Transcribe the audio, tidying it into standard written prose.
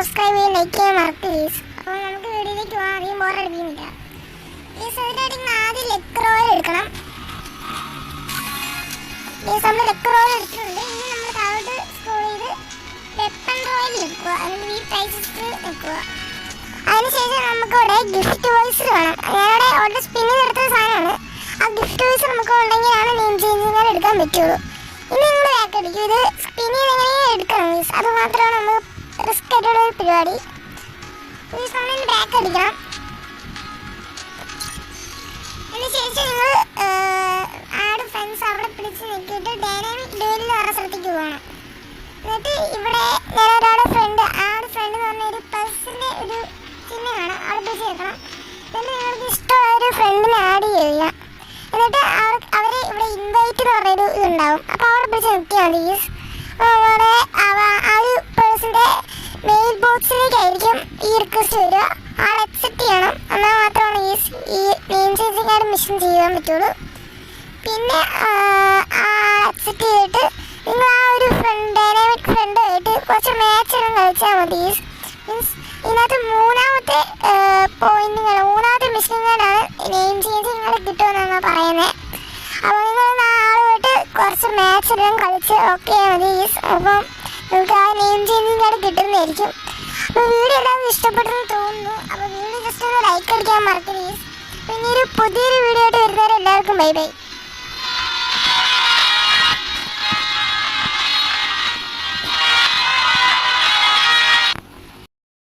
Subscribe ചെയ്യാൻ like ചെയ്യാൻ മറക്കരുത്. അപ്പോൾ നമുക്ക് വീഡിയോയിലേക്ക് പോകാം. അധികം ബോറടിപ്പിക്കുന്നില്ല. അതിനായിട്ട് ആദ്യം ലെഗ് റോയൽ എടുക്കണം. നമ്മൾ ലെഗ് റോയൽ എടുത്തിട്ടുണ്ട്. ഇനി നമ്മൾ താഴോട്ട് സ്ക്രോൾ ചെയ്ത് വെപ്പൺ റോയൽ നിൽക്കുക. അല്ലെങ്കിൽ ഈ പ്രൈസസ് നിൽക്കുക. അതിനുശേഷം നമുക്കിവിടെ ഗിഫ്റ്റ് വോയിസ് വേണം. ഞാനിവിടെ ഓൾറെഡി സ്പിന്നിൽ എടുത്ത സാധനമാണ്. ആ ഗിഫ്റ്റ് വോയിസ് നമുക്ക് ഉണ്ടെങ്കിലാണ് നെയിം ചേഞ്ചിങ് എടുക്കാൻ പറ്റുള്ളൂ. ഇനി നിങ്ങൾ ബാക്ക് അടിക്കും. ഇത് സ്പിന്നിൽ എങ്ങനെയാണ് എടുക്കണം മീൻസ് അത് മാത്രമാണ് നമ്മൾ റിസ്ക് ആയിട്ടുള്ള ഒരു പരിപാടി. മീൻസ് നമ്മളിന്ന് ബാക്ക് അടിക്കണം. അതിനുശേഷം നിങ്ങൾ ആഡ് ഫ്രണ്ട്സ് അവിടെ പിടിച്ച് നിൽക്കിയിട്ട് ഡൈനാമിക് ഡ്യൂലിൽ വേറെ സ്ഥലത്തേക്ക് പോകണം. എന്നിട്ട് ഇവിടെ ഞാൻ ഒരാളുടെ ഫ്രണ്ട് ആഡ് ഫ്രണ്ട് എന്ന് പറഞ്ഞ ഒരു പ്ലസിൻ്റെ ഒരു ചിഹ്നം കാണാം. അവിടെ പിടിച്ച് നിൽക്കണം. എന്നിട്ട് നിങ്ങൾക്ക് ഇഷ്ടമുള്ള ഒരു ഫ്രണ്ടിനെ ആഡ് ചെയ്യുക. എന്നിട്ട് അവർ ഇവിടെ ഇൻവൈറ്റ് എന്ന് പറഞ്ഞൊരു ഇതുണ്ടാവും. അപ്പോൾ അവിടെ പിടിച്ച് നിർത്തിയാൽ മതി. അവിടെ ആ ഒരു പേഴ്സൻ്റെ മെയിൽ ബോക്സിലേക്കായിരിക്കും ഈ റിക്വസ്റ്റ് വരിക. ആൾ അക്സെപ്റ്റ് ചെയ്യണം. എന്നാൽ മാത്രമാണ് ഈ നെയിം ചേഞ്ചിങ് ആയിട്ട് മിഷൻ ചെയ്യാൻ പറ്റുള്ളൂ. പിന്നെ അക്സെപ്റ്റ് ചെയ്തിട്ട് നിങ്ങൾ ആ ഒരു ഡൈനാമിക് ഫ്രണ്ടുമായിട്ട് കുറച്ച് മാച്ചൊന്നും കളിച്ചാൽ മതി. മീൻസ് ഇതിനകത്ത് മൂന്നാമത്തെ മിഷനിങ്ങാണ് നെയിം ചേഞ്ചിങ് കിട്ടുമെന്നാണ് പറയുന്നത്. അപ്പോൾ നിങ്ങൾ ആളുമായിട്ട് കുറച്ച് മാച്ചെല്ലാം കളിച്ച് ഓക്കെ മതി. അപ്പം നമുക്ക് ആ നെയിം ചേഞ്ചിങ് കാർഡ് കിട്ടുന്നതായിരിക്കും. അപ്പോൾ വീഡിയോ എല്ലാവരും ഇഷ്ടപ്പെട്ടെന്ന് തോന്നുന്നു. അപ്പോൾ വീഡിയോ ജസ്റ്റ് ഒന്ന് ലൈക്ക് അടിക്കാൻ മറക്കരുത്. പിന്നെ ഒരു പുതിയൊരു വീഡിയോ ആയിട്ട് വരുന്നവരെ എല്ലാവർക്കും ബൈ ബൈ.